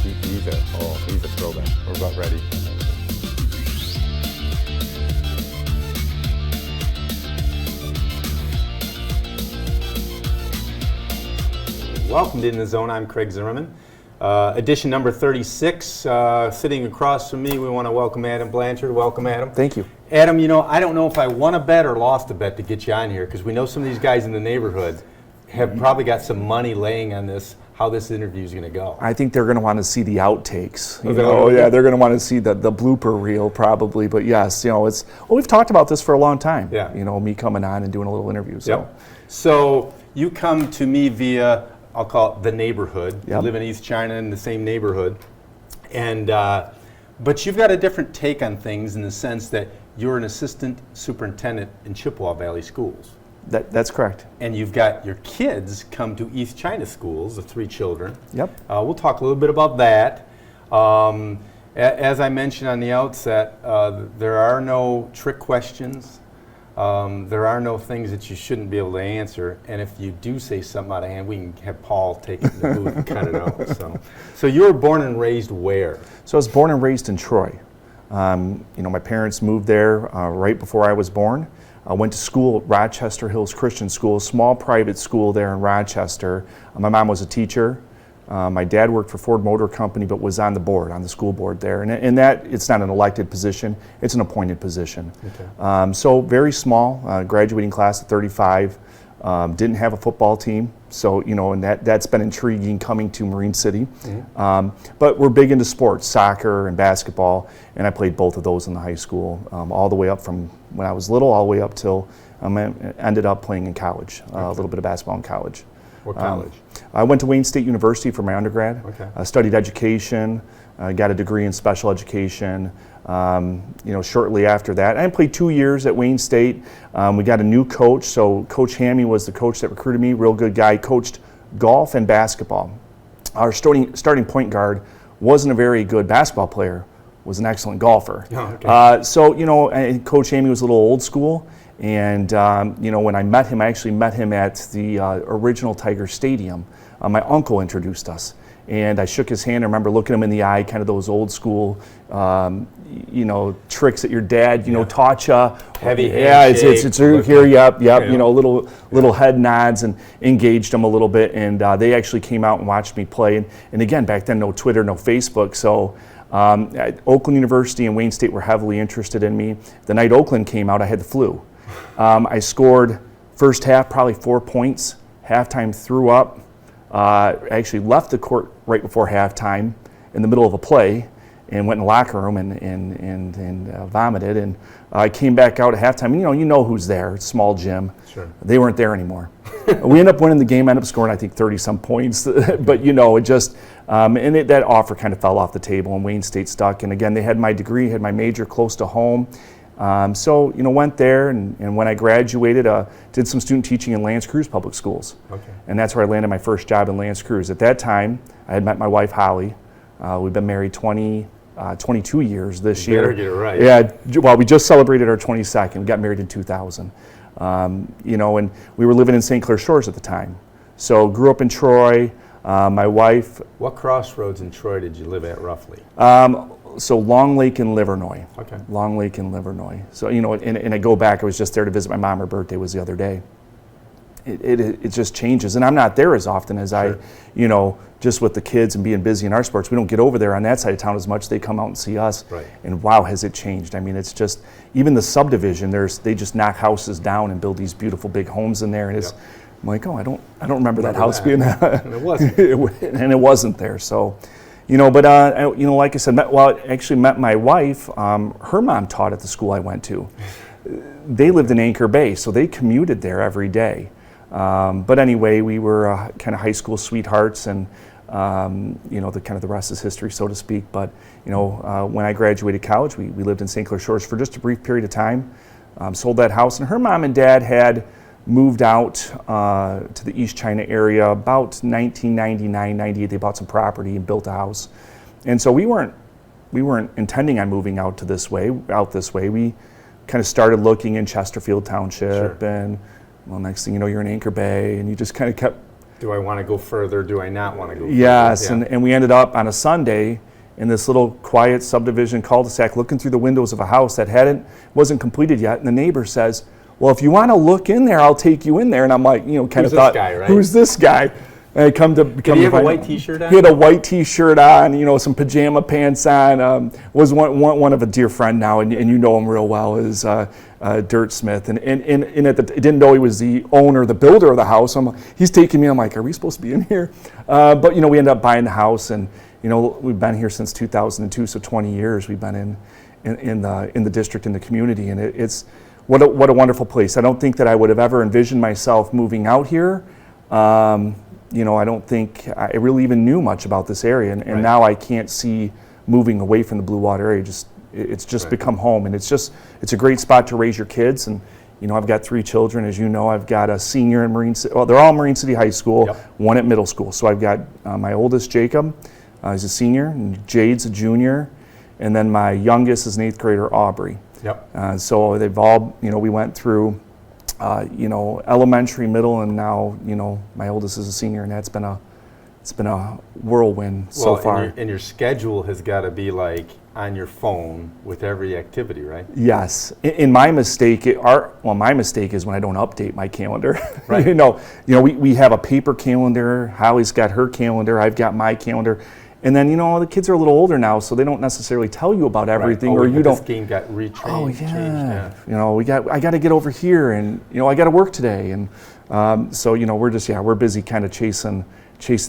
He's a throwback. We're about ready. Welcome to In the Zone. I'm Craig Zimmerman. Edition number 36. Sitting across from me, we want to welcome Adam Blanchard. Welcome, Adam. Thank you. Adam, you know, I don't know if I won a bet or lost a bet to get you on here, because we know some of these guys in the neighborhood have probably got some money laying on this, how this interview is going to go. I think they're going to want to see the outtakes. Yeah, they're going to want to see the blooper reel probably. But yes, we've talked about this for a long time. Yeah. You know, me coming on and doing a little interview. So, yep. So you come to me via, I'll call it the neighborhood. Yep. You live in East China in the same neighborhood. And, but you've got a different take on things in the sense that you're an assistant superintendent in Chippewa Valley Schools. That's correct. And you've got your kids come to East China schools, the 3 children. Yep. We'll talk a little bit about that. As I mentioned on the outset, there are no trick questions. There are no things that you shouldn't be able to answer. And if you do say something out of hand, we can have Paul take it in the booth and cut it out. So you were born and raised where? So I was born and raised in Troy. My parents moved there right before I was born. I went to school at Rochester Hills Christian School, a small private school there in Rochester. My mom was a teacher. My dad worked for Ford Motor Company, but was on the school board there. And that, it's not an elected position, it's an appointed position. Okay. So very small, graduating class of 35. Didn't have a football team, so and that's been intriguing coming to Marine City. Mm-hmm. But we're big into sports, soccer and basketball, and I played both of those in the high school, all the way up from when I was little, all the way up till I ended up playing in college, a little bit of basketball in college. What college? I went to Wayne State University for my undergrad. Okay. Studied education, got a degree in special education. Shortly after that, I played 2 years at Wayne State. We got a new coach, so Coach Hammy was the coach that recruited me, real good guy, coached golf and basketball. Our starting point guard wasn't a very good basketball player, was an excellent golfer. Oh, okay. And Coach Hammy was a little old school, and when I met him, I actually met him at the original Tiger Stadium. My uncle introduced us. And I shook his hand. I remember looking him in the eye, kind of those old school, tricks that your dad, taught you. Heavy handshake. It's here, yep. Yeah. Little head nods, and engaged them a little bit. And they actually came out and watched me play. And again, back then, no Twitter, no Facebook. So at Oakland University and Wayne State were heavily interested in me. The night Oakland came out, I had the flu. I scored first half probably 4 points. Halftime threw up. I actually left the court right before halftime in the middle of a play and went in the locker room and vomited. And I came back out at halftime. You know who's there, small gym. Sure. They They weren't there anymore. We ended up winning the game, ended up scoring, I think, 30-some points. But, it just, that offer kind of fell off the table, and Wayne State stuck. And again, they had my degree, had my major close to home. Went there, and when I graduated, did some student teaching in L'Anse Creuse Public Schools. Okay. And that's where I landed my first job in L'Anse Creuse. At that time, I had met my wife, Holly. We've been married 22 years this year. Better get it right. Yeah, well, we just celebrated our 22nd. We got married in 2000. And we were living in St. Clair Shores at the time. So grew up in Troy. My wife... What crossroads in Troy did you live at roughly? So Long Lake and Livernois. Okay. Long Lake and Livernois. So, and I go back, I was just there to visit my mom. Her birthday was the other day. It just changes. And I'm not there as often as Sure. just with the kids and being busy in our sports. We don't get over there on that side of town as much. They come out and see us. Right. And wow, has it changed. I mean, it's just, even the subdivision, they just knock houses down and build these beautiful big homes in there. And it's, I'm like, oh, I don't remember that house being there. And it wasn't. And it wasn't there. So, like I said, actually met my wife. Her mom taught at the school I went to. They lived in Anchor Bay, so they commuted there every day. But anyway, we were kind of high school sweethearts, and the rest is history, so to speak. But when I graduated college, we lived in St. Clair Shores for just a brief period of time. Sold that house, and her mom and dad had moved out to the East China area about 1999, 98. They bought some property and built a house, and so we weren't intending on moving out this way. We kind of started looking in Chesterfield Township, Sure. and next thing you know, you're in Anchor Bay, and you just kind of kept Do I want to go further? Do I not want to go further? Yes, Yeah. and we ended up on a Sunday in this little quiet subdivision cul-de-sac looking through the windows of a house that wasn't completed yet, and the neighbor says, well, if you want to look in there, I'll take you in there. And I'm like, kind Who's of this thought, guy, right? who's this guy? And I come to Did he have a white T-shirt on? He had a white T-shirt on, some pajama pants on. Was one of a dear friend now, and you know him real well, is Dirt Smith. And didn't know he was the owner, the builder of the house. He's taking me. I'm like, are we supposed to be in here? But we ended up buying the house, and we've been here since 2002, so 20 years we've been in the district, in the community, and it's what a wonderful place. I don't think that I would have ever envisioned myself moving out here. I don't think I really even knew much about this area, and Right. now I can't see moving away from the Blue Water area. It's just Right. become home, and it's a great spot to raise your kids. And I've got 3 children, as you know. I've got a senior in Marine City. Well, they're all Marine City High School. Yep. One at middle school. So I've got my oldest, Jacob, he's a senior, and Jade's a junior, and then my youngest is an 8th grader, Aubrey. Yep. So they've all, we went through, elementary, middle, and now, my oldest is a senior, and it's been a whirlwind so far. And your schedule has got to be like on your phone with every activity, right? Yes. In my mistake, my mistake is when I don't update my calendar. Right. We have a paper calendar. Holly's got her calendar. I've got my calendar. And then, the kids are a little older now, so they don't necessarily tell you about everything, Right. or you don't. This game got retrained. Oh Changed, yeah. I got to get over here, and I got to work today, and so we're busy kind of chasing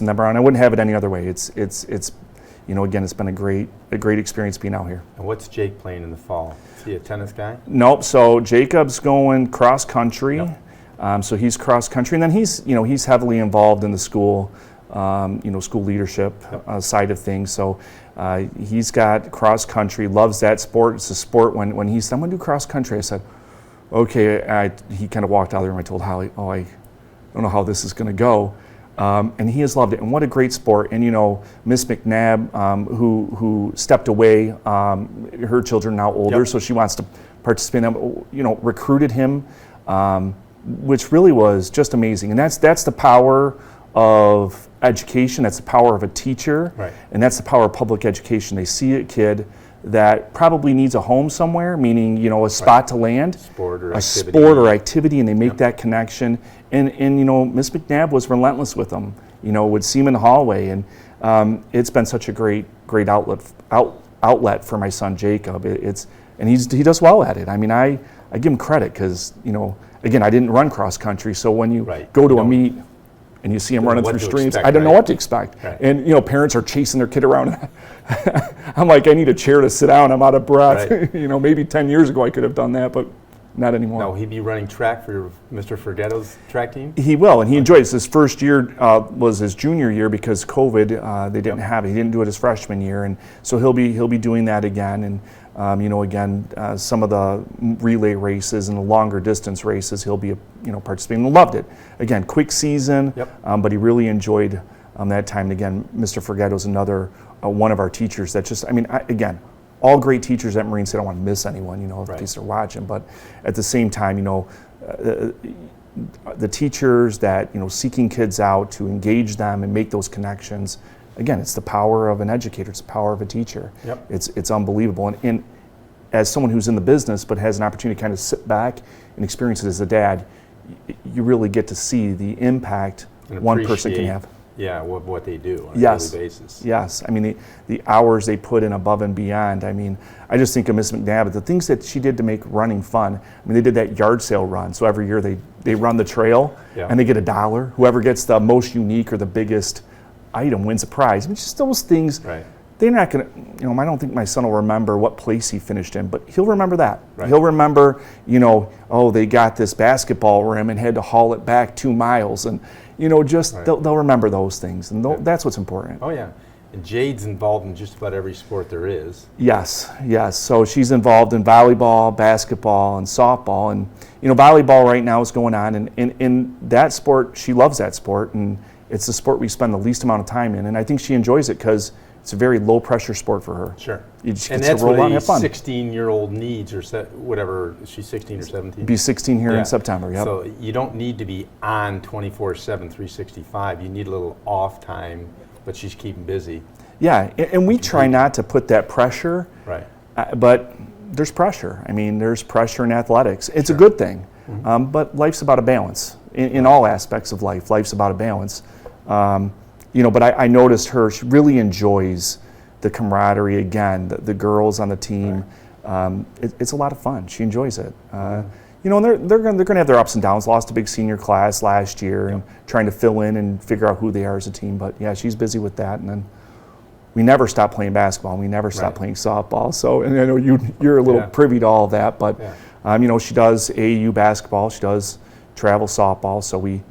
them around. I wouldn't have it any other way. It's again, it's been a great experience being out here. And what's Jake playing in the fall? Is he a tennis guy? Nope. So Jacob's going cross country. Yep. So he's cross country, and then he's heavily involved in the school. School leadership side of things. So he's got cross country, loves that sport. It's a sport. When he said, I'm going to do cross country, I said, okay. He kind of walked out there, and I told Holly, I don't know how this is going to go. And he has loved it. And what a great sport. And, Miss McNabb, who stepped away, her children are now older, Yep. so she wants to participate in them, recruited him, which really was just amazing. And that's the power of education. That's the power of a teacher. Right. And that's the power of public education. They see a kid that probably needs a home somewhere, meaning, a spot to land, Sport or a activity. sport or activity, and they make Yep. that connection. And Miss McNabb was relentless with them. Would see him in the hallway, and it's been such a great outlet for my son Jacob. And he does well at it. I mean, I give him credit because again, I didn't run cross country, so when you Right. go to You a don't- meet and you see him don't know running what through to streams, expect, I don't know right? what to expect. Right. And parents are chasing their kid around. I'm like, I need a chair to sit down. I'm out of breath. Right. Maybe 10 years ago I could have done that, but not anymore. Now, he'd be running track for Mr. Forgetto's track team? He will, and he enjoys his first year was his junior year because COVID. They didn't have it. He didn't do it his freshman year, and so he'll be doing that again. And some of the relay races and the longer distance races, he'll be participating. And loved it. Again, quick season, Yep. But he really enjoyed that time. And again, Mr. Forgetto's another one of our teachers that just. Again. All great teachers at Marine City. I don't want to miss anyone, in Right. case they're watching. But at the same time, the teachers that seeking kids out to engage them and make those connections. Again, it's the power of an educator. It's the power of a teacher. Yep. It's unbelievable. And as someone who's in the business but has an opportunity to kind of sit back and experience it as a dad, you really get to see the impact And one person can appreciate, have. Yeah, what they do on Yes. a daily basis. Yes, the hours they put in above and beyond. I just think of Miss McNabb, the things that she did to make running fun. They did that yard sale run, so every year they run the trail, Yeah. and they get $1. Whoever gets the most unique or the biggest item wins a prize. Just those things. Right. They're not going to, I don't think my son will remember what place he finished in, but he'll remember that. Right. He'll remember, they got this basketball rim and had to haul it back 2 miles, and Right. they'll remember those things, and that's what's important. Oh, yeah. And Jade's involved in just about every sport there is. Yes. So she's involved in volleyball, basketball, and softball. And, volleyball right now is going on. And in that sport, she loves that sport. And it's the sport we spend the least amount of time in. And I think she enjoys it because, it's a very low pressure sport for her. Sure. You just And get to that's roll what out and a have fun. 16-year-old needs, or whatever, she's 16 or 17? Be 16 here Yeah. in September, yep. So you don't need to be on 24/7, 365. You need a little off time, but she's keeping busy. Yeah, and we try not to put that pressure, Right. but there's pressure. I mean, there's pressure in athletics. It's Sure. a good thing, but life's about a balance. In all aspects of life, life's about a balance. But I noticed her, she really enjoys the camaraderie again, the girls on the team. Right. It's a lot of fun. She enjoys it. And they're going to have their ups and downs. Lost a big senior class last year and trying to fill in and figure out who they are as a team. But yeah, she's busy with that. And then we never stop playing basketball. And we never stop playing softball. So, and I know you're a little privy to all of that. But she does AAU basketball. She does travel softball. So we,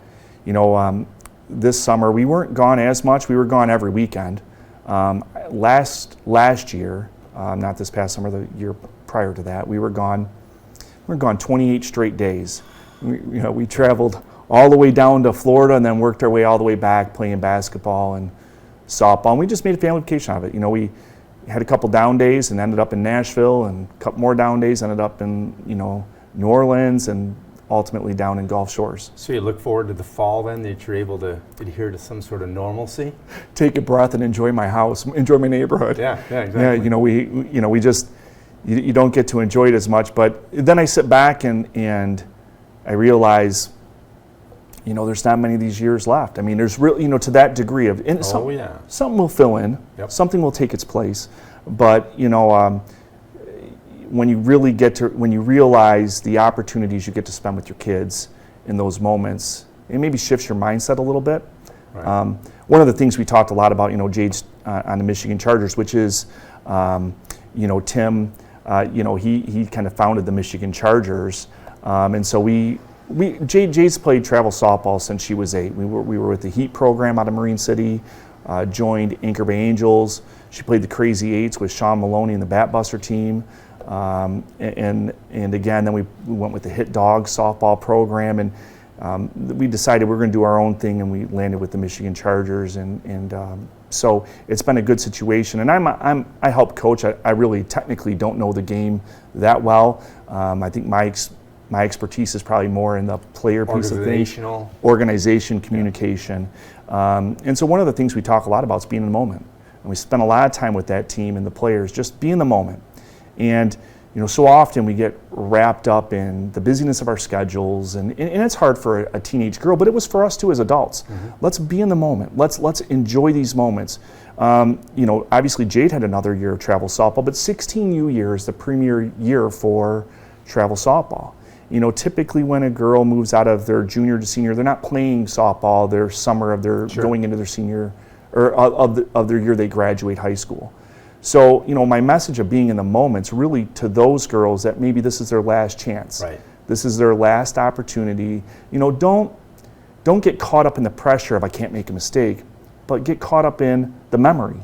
this summer we weren't gone as much. We were gone every weekend. Last year, not this past summer, the year prior to that, we were gone 28 straight days. We traveled all the way down to Florida and then worked our way all the way back playing basketball and softball. And we just made a family vacation out of it. We had a couple down days and ended up in Nashville, and a couple more down days, ended up in New Orleans, and ultimately down in Gulf Shores. So you look forward to the fall then, that you're able to adhere to some sort of normalcy? Take a breath and enjoy my house, enjoy my neighborhood. Yeah, exactly. Yeah, we just, you don't get to enjoy it as much. But then I sit back and I realize, there's not many of these years left. I mean, there's really, to that degree of, something will fill in, something will take its place. But, when you realize the opportunities you get to spend with your kids in those moments, it maybe shifts your mindset a little bit. Right. One of the things we talked a lot about, Jade's on the Michigan Chargers, which is, Tim, he kind of founded the Michigan Chargers, and so Jade's played travel softball since she was 8. We were with the Heat program out of Marine City, joined Anchor Bay Angels. She played the Crazy Eights with Sean Maloney and the Bat Buster team. And again, then we went with the Hit Dog softball program, and we decided we were going to do our own thing, and we landed with the Michigan Chargers, and so it's been a good situation. And I help coach. I really technically don't know the game that well. I think my expertise is probably more in the player piece of things, organization, communication, and so one of the things we talk a lot about is being in the moment, and we spend a lot of time with that team and the players, just be in the moment. And so often we get wrapped up in the busyness of our schedules, and it's hard for a teenage girl, but it was for us too as adults. Mm-hmm. Let's be in the moment. Let's enjoy these moments. Obviously Jade had another year of travel softball, but 16U year is the premier year for travel softball. Typically when a girl moves out of their junior to senior, they're not playing softball their summer of their going into their senior, or of their year they graduate high school. So, my message of being in the moment's really to those girls that maybe this is their last chance. Right. This is their last opportunity. Don't get caught up in the pressure of I can't make a mistake, but get caught up in the memory,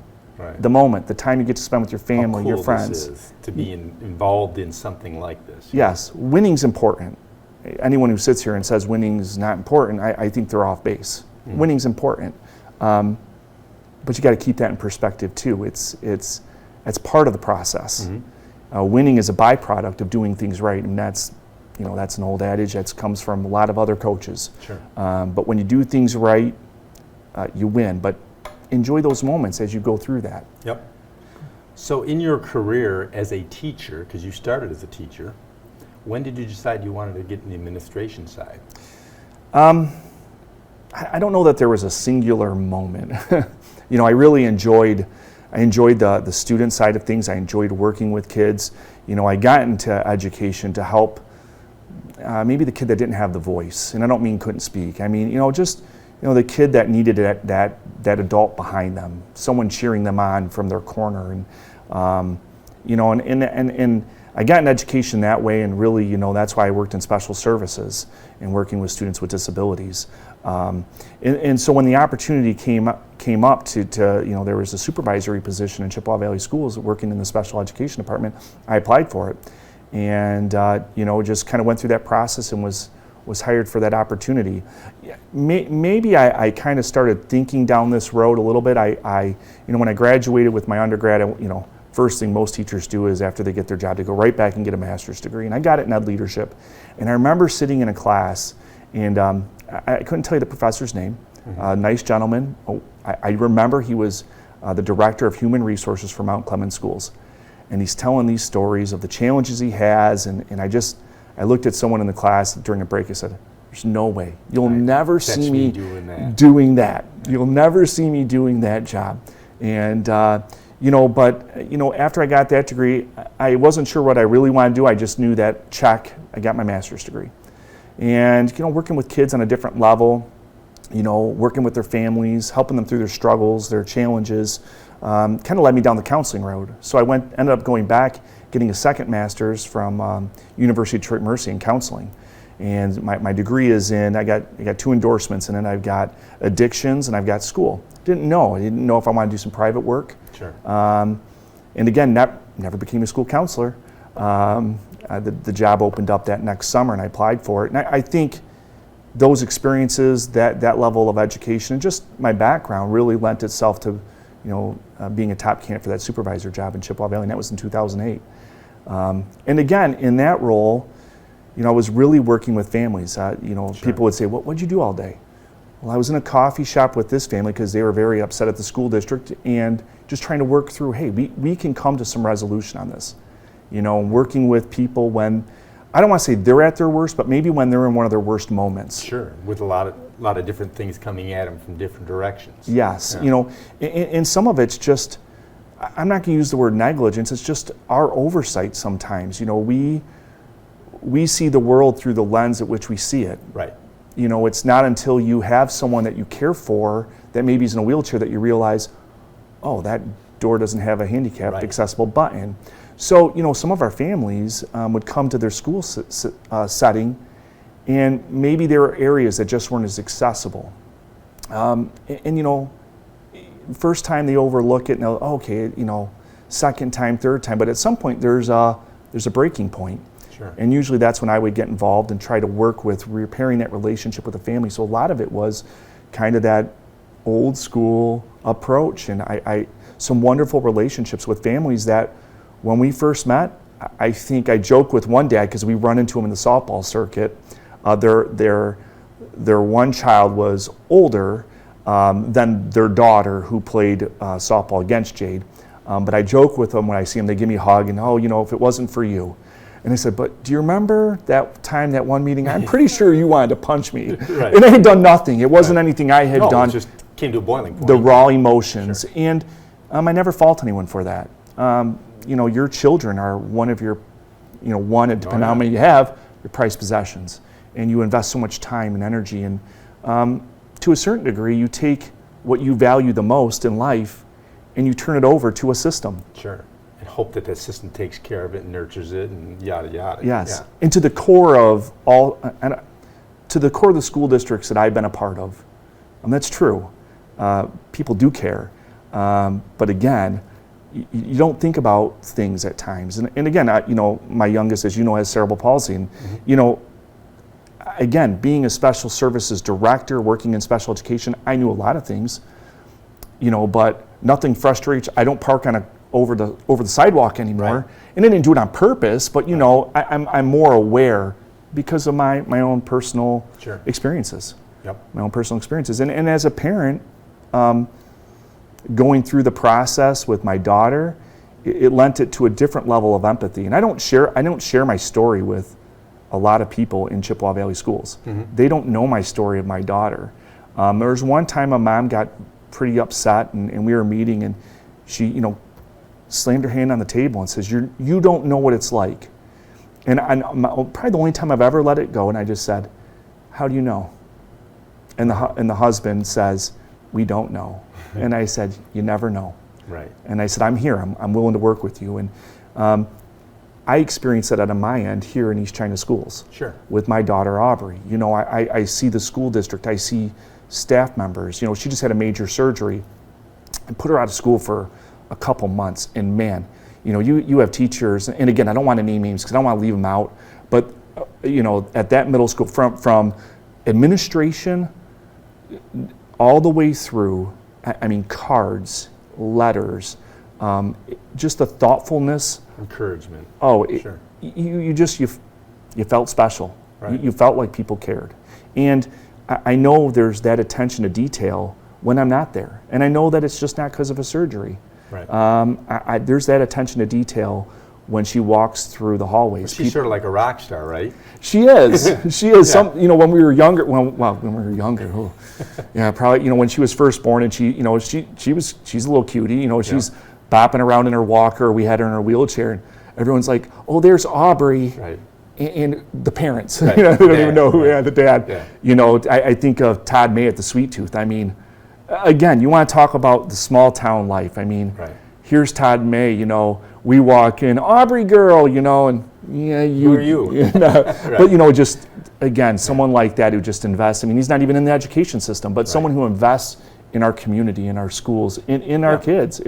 the moment, the time you get to spend with your family, your friends. This is to be involved in something like this. Yes, winning's important. Anyone who sits here and says winning's not important, I think they're off base. Mm. Winning's important, but you got to keep that in perspective too. It's part of the process. Mm-hmm. Winning is a byproduct of doing things right, and that's an old adage that comes from a lot of other coaches. Sure. But when you do things right, you win. But enjoy those moments as you go through that. Yep. So in your career as a teacher, because you started as a teacher, when did you decide you wanted to get in the administration side? I don't know that there was a singular moment. I really enjoyed the student side of things. I enjoyed working with kids. I got into education to help maybe the kid that didn't have the voice, and I don't mean couldn't speak. I mean, the kid that needed that adult behind them, someone cheering them on from their corner, and and I got in education that way, and really, that's why I worked in special services and working with students with disabilities. And so when the opportunity came up to there was a supervisory position in Chippewa Valley Schools working in the special education department, I applied for it, and just kind of went through that process and was was hired for that opportunity. Maybe I kind of started thinking down this road a little bit. When I graduated with my undergrad, first thing most teachers do is after they get their job, they go right back and get a master's degree. And I got it in ed leadership. And I remember sitting in a class, and I couldn't tell you the professor's name. Nice gentleman. I remember he was the director of human resources for Mount Clemens Schools. And he's telling these stories of the challenges he has. And I looked at someone in the class during a break. I said, there's no way. You'll never see me doing that. You'll never see me doing that job. And, after I got that degree, I wasn't sure what I really wanted to do. I just knew that, check, I got my master's degree. And, working with kids on a different level, working with their families, helping them through their struggles, their challenges, kind of led me down the counseling road. So I ended up going back, getting a second master's from University of Detroit Mercy in counseling. And my degree is in, I got 2 endorsements, and then I've got addictions and I've got school. I didn't know if I wanted to do some private work. Sure. And again, never became a school counselor. The job opened up that next summer and I applied for it. And I think those experiences, that level of education, and just my background really lent itself to, being a top candidate for that supervisor job in Chippewa Valley, and that was in 2008. And again, in that role, I was really working with families. Sure. People would say, what'd you do all day? Well, I was in a coffee shop with this family because they were very upset at the school district and just trying to work through, hey, we can come to some resolution on this. Working with people when, I don't want to say they're at their worst, but maybe when they're in one of their worst moments. Sure, with a lot of different things coming at them from different directions. Yes, yeah. And some of it's just, I'm not going to use the word negligence, it's just our oversight sometimes. We see the world through the lens at which we see it. Right. It's not until you have someone that you care for that maybe is in a wheelchair that you realize, oh, that door doesn't have a handicapped accessible button. So, some of our families would come to their school setting, and maybe there were areas that just weren't as accessible. First time they overlook it, and okay, second time, third time, but at some point there's a breaking point. Sure. And usually that's when I would get involved and try to work with repairing that relationship with the family. So a lot of it was kind of that old school approach, and I some wonderful relationships with families that when we first met, I think I joke with one dad because we run into him in the softball circuit. Their one child was older than their daughter who played softball against Jade. But I joke with them when I see them, they give me a hug and, if it wasn't for you. And I said, but do you remember that time, that one meeting? I'm pretty sure you wanted to punch me. Right. And I had done nothing. It wasn't anything I had done. It just came to a boiling point. The raw emotions. Sure. And I never fault anyone for that. Your children are one of your, depending on how many you have, your prized possessions. And you invest so much time and energy. And to a certain degree, you take what you value the most in life and you turn it over to a system. Sure. And hope that system takes care of it and nurtures it and yada, yada. Yes. Yeah. And to the core of the school districts that I've been a part of, and that's true. People do care. But again, you don't think about things at times. And again, my youngest, as you know, has cerebral palsy. And, again, being a special services director, working in special education, I knew a lot of things, but nothing frustrates. I don't park over the sidewalk anymore. Right. And I didn't do it on purpose, but, I'm more aware because of my own personal experiences. Yep. My own personal experiences. And as a parent, going through the process with my daughter, it lent it to a different level of empathy. And I don't share my story with a lot of people in Chippewa Valley schools. Mm-hmm. They don't know my story of my daughter. There was one time a mom got pretty upset, and we were meeting, and she, slammed her hand on the table and says, "You don't know what it's like." And probably the only time I've ever let it go, and I just said, "How do you know?" And the husband says, "We don't know." And I said, "You never know." Right. And I said, "I'm here. I'm willing to work with you." And I experienced that on my end here in East China schools. Sure. With my daughter Aubrey. I see the school district. I see staff members. She just had a major surgery. I put her out of school for a couple months, and man, you have teachers. And again, I don't want to name names because I don't want to leave them out. But at that middle school, from administration all the way through, I mean, cards, letters, just the thoughtfulness. Encouragement. Oh, Sure. You felt special. Right. You felt like people cared. And I know there's that attention to detail when I'm not there. And I know that it's just not because of a surgery. Right. There's that attention to detail when she walks through the hallways. She's sort of like a rock star, right? She is. She is. Yeah. When we were younger, when we were younger, yeah, probably, when she was first born, and she's a little cutie, she's bopping around in her walker. We had her in her wheelchair, and everyone's like, "Oh, there's Aubrey." Right. And the parents, Right. they don't even know who, Right. the dad. Yeah. I think of Todd May at the Sweet Tooth. I mean, again, you want to talk about the small town life. I mean, Right. here's Todd May, we walk in, Aubrey girl, and yeah, Who are you? But, just, again, someone like that who just invests. I mean, he's not even in the education system, but someone who invests in our community, in our schools, in our kids.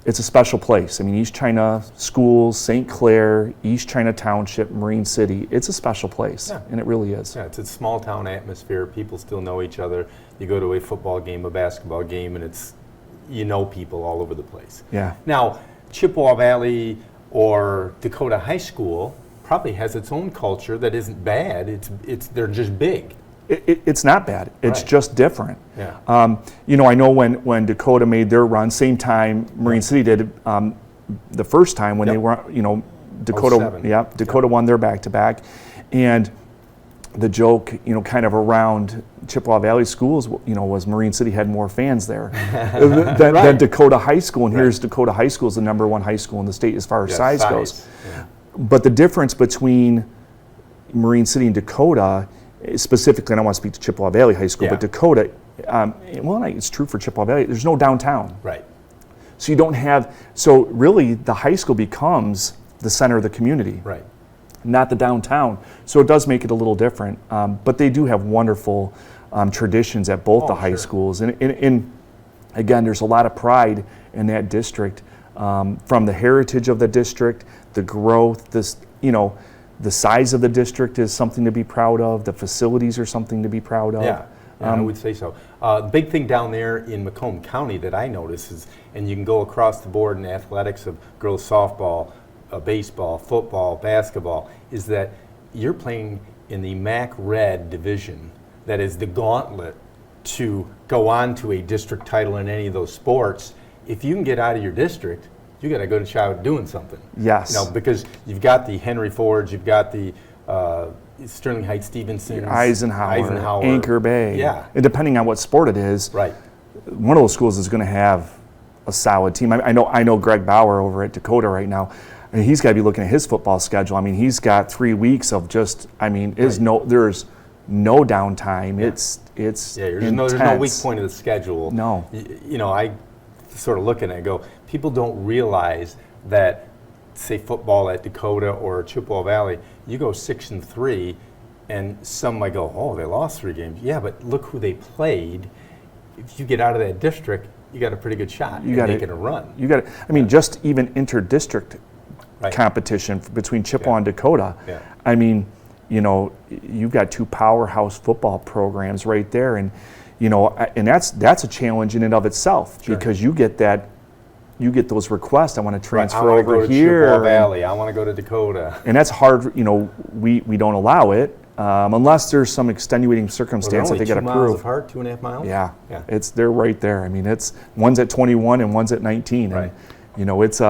It's a special place. I mean, East China Schools, St. Clair, East China Township, Marine City. It's a special place, and it really is. Yeah, it's a small town atmosphere. People still know each other. You go to a football game, a basketball game, and it's people all over the place. Yeah. Now, Chippewa Valley or Dakota High School probably has its own culture that isn't bad. They're just big. It's not bad. It's Right. just different. Yeah. I know when Dakota made their run, same time Marine City did, the first time when they were, Dakota, 07. Dakota won their back-to-back, and the joke, kind of around Chippewa Valley schools, was Marine City had more fans there than Dakota High School, and here's Dakota High School is the #1 high school in the state as far as size goes. Yeah. But the difference between Marine City and Dakota, specifically, and I want to speak to Chippewa Valley High School, but Dakota, it's true for Chippewa Valley, there's no downtown. Right. So really the high school becomes the center of the community, Right. not the downtown. So it does make it a little different. But they do have wonderful traditions at both the high sure. schools. And again, there's a lot of pride in that district, from the heritage of the district, the growth, the size of the district is something to be proud of. The facilities are something to be proud of. Yeah, I would say so. The big thing down there in Macomb County that I notice is, and you can go across the board in athletics of girls softball, baseball, football, basketball, is that you're playing in the MAC Red division. That is the gauntlet to go on to a district title in any of those sports. If you can get out of your district, you got to go to try doing something. Yes. Because you've got the Henry Fords, you've got the Sterling Heights Stevenson, Eisenhower, Anchor Bay. Yeah. And depending on what sport it is, Right. one of those schools is going to have a solid team. I know Greg Bauer over at Dakota right now. I mean, he's got to be looking at his football schedule. I mean, he's got 3 weeks of just. I mean, there's no downtime. Yeah. It's There's intense. no weak point of the schedule. No. I sort of look at it and go, people don't realize that, say, football at Dakota or Chippewa Valley, you go 6-3, and some might go, oh, they lost 3 games. Yeah, but look who they played. If you get out of that district, you got a pretty good shot at making a run. You got it. I mean, just even inter-district Right. competition between Chippewa and Dakota. Yeah. I mean, you've got 2 powerhouse football programs right there, and and that's a challenge in and of itself, Sure. because you get those requests. I want to transfer I wanna over go to here, Chippewa Valley. I want to go to Dakota. and that's hard. We don't allow it unless there's some extenuating circumstance that they got to 2 miles prove. apart, 2.5 miles. Yeah, Yeah. they're right there. I mean, it's one's at 21 and one's at 19, Right. and it's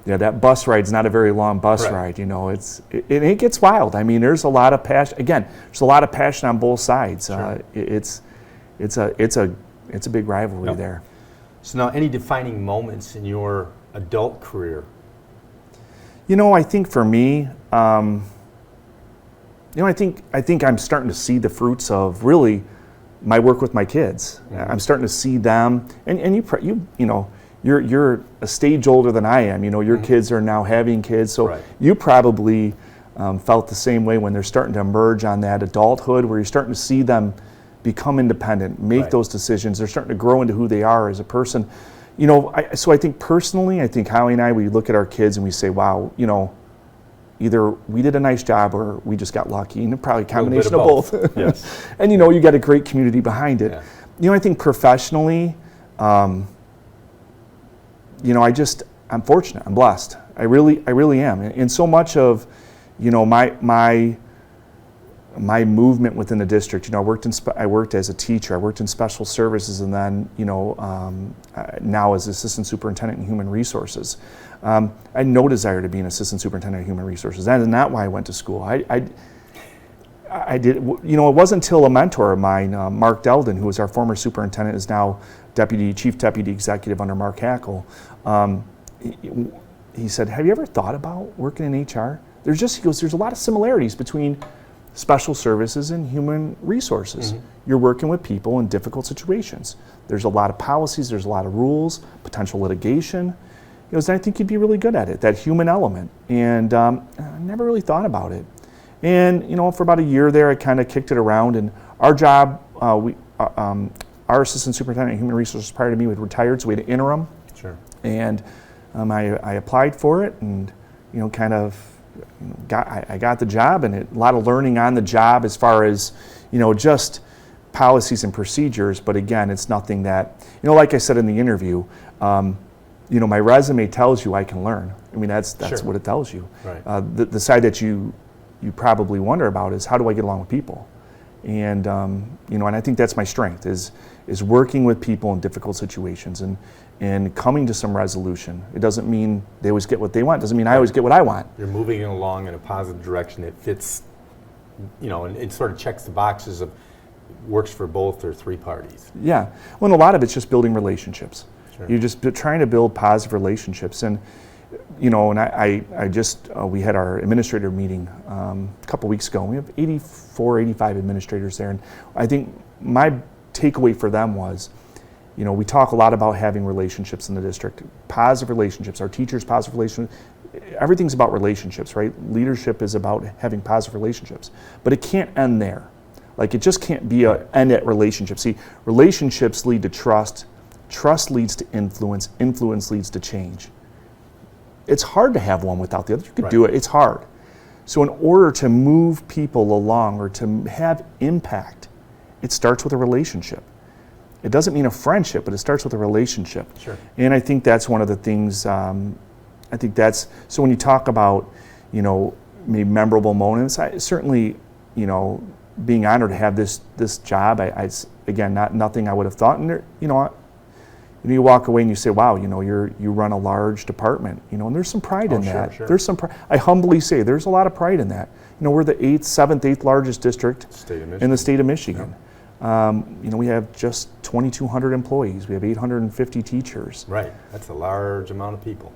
that bus ride's not a very long bus Right. ride. It gets wild. I mean, there's a lot of passion. Again, there's a lot of passion on both sides. Sure. It's a big rivalry Yep. there. So now, any defining moments in your adult career? I think for me, I think I'm starting to see the fruits of really my work with my kids. Mm-hmm. I'm starting to see them, and you're a stage older than I am. Your kids are now having kids, so Right. you probably felt the same way when they're starting to emerge on that adulthood, where you're starting to see them become independent, make Right. those decisions. They're starting to grow into who they are as a person. So I think personally, Howie and I, we look at our kids and we say, wow, either we did a nice job or we just got lucky, and probably a combination of of both. Yes. And you got a great community behind it. Yeah. I think professionally, I'm fortunate. I'm blessed. I really am. And so much of, my movement within the district. I worked as a teacher. I worked in special services, and then now as assistant superintendent in human resources. I had no desire to be an assistant superintendent of human resources. That is not why I went to school. I did. It wasn't until a mentor of mine, Mark Delden, who was our former superintendent, is now chief deputy executive under Mark Hackle. He said, "Have you ever thought about working in HR?" He goes, "There's a lot of similarities between special services and human resources. Mm-hmm. You're working with people in difficult situations. There's a lot of policies, there's a lot of rules, potential litigation. And I think you'd be really good at it, that human element." And I never really thought about it. And for about a year there, I kind of kicked it around. And our job, our assistant superintendent of human resources prior to me had retired, so we had an interim. Sure. And I applied for it, and I got the job, and a lot of learning on the job as far as just policies and procedures. But again, it's nothing that like I said in the interview, my resume tells you I can learn. I mean, that's Sure. what it tells you. Right. The side that you probably wonder about is, how do I get along with people? And and I think that's my strength, is working with people in difficult situations and coming to some resolution. It doesn't mean they always get what they want. It doesn't mean I always get what I want. You're moving it along in a positive direction that fits, and it sort of checks the boxes of works for both or three parties. Yeah. Well, and a lot of it's just building relationships. Sure. You're just trying to build positive relationships. And and I just, we had our administrator meeting a couple weeks ago. We have 84, 85 administrators there. And I think my takeaway for them was, we talk a lot about having relationships in the district, positive relationships, our teachers, positive relationships. Everything's about relationships, right? Leadership is about having positive relationships. But it can't end there. Like, it just can't be an end at relationships. See, relationships lead to trust. Trust leads to influence. Influence leads to change. It's hard to have one without the other. You could do it. It's hard. So in order to move people along or to have impact, it starts with a relationship. It doesn't mean a friendship, but it starts with a relationship. Sure. And I think that's one of the things, so when you talk about, maybe memorable moments, I certainly, being honored to have this job, again, nothing I would have thought. And you walk away and you say, wow, you run a large department, and there's some pride in that. Sure. There's some pride. I humbly say there's a lot of pride in that. We're the 8th largest district in the state of Michigan. Yeah. We have just 2,200 employees. We have 850 teachers. Right. That's a large amount of people.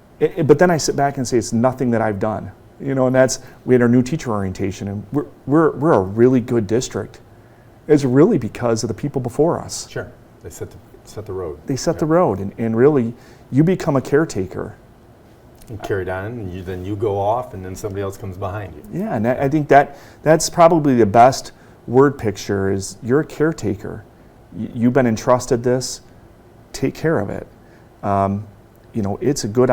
But then I sit back and say, it's nothing that I've done. And we had our new teacher orientation, and we're a really good district. It's really because of the people before us. Sure. They set the road. They set the road, and really, you become a caretaker. And carried on, and then you go off, and then somebody else comes behind you. Yeah, and I think that's probably the best word picture, is you're a caretaker. You've been entrusted this, take care of it. It's a good,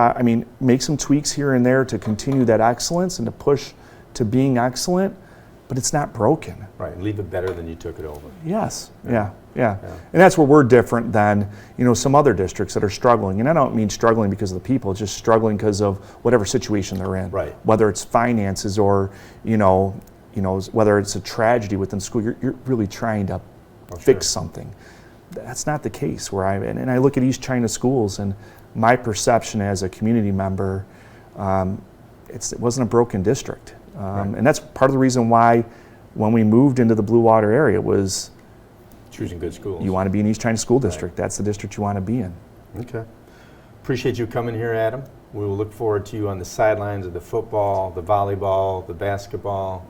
make some tweaks here and there to continue that excellence and to push to being excellent, but it's not broken. Right, and leave it better than you took it over. Yes, yeah. And that's where we're different than, some other districts that are struggling. And I don't mean struggling because of the people, it's just struggling because of whatever situation they're in. Right. Whether it's finances or, whether it's a tragedy within school, you're really trying to fix something. That's not the case where and I look at East China schools, and my perception as a community member, it wasn't a broken district. And that's part of the reason why when we moved into the Blue Water area was choosing good schools. You want to be in East China School District. Right. That's the district you want to be in. Okay. Appreciate you coming here, Adam. We will look forward to you on the sidelines of the football, the volleyball, the basketball.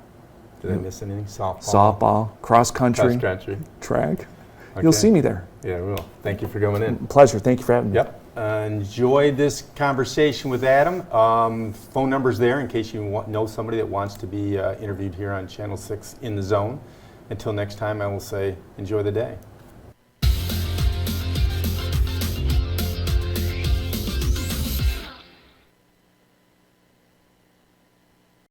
Did I miss anything? Softball, cross country, track. Okay. You'll see me there. Yeah, we will. Thank you for coming in. Pleasure. Thank you for having me. Yep. Enjoy this conversation with Adam. Phone number's there in case you know somebody that wants to be interviewed here on Channel 6 in the Zone. Until next time, I will say enjoy the day.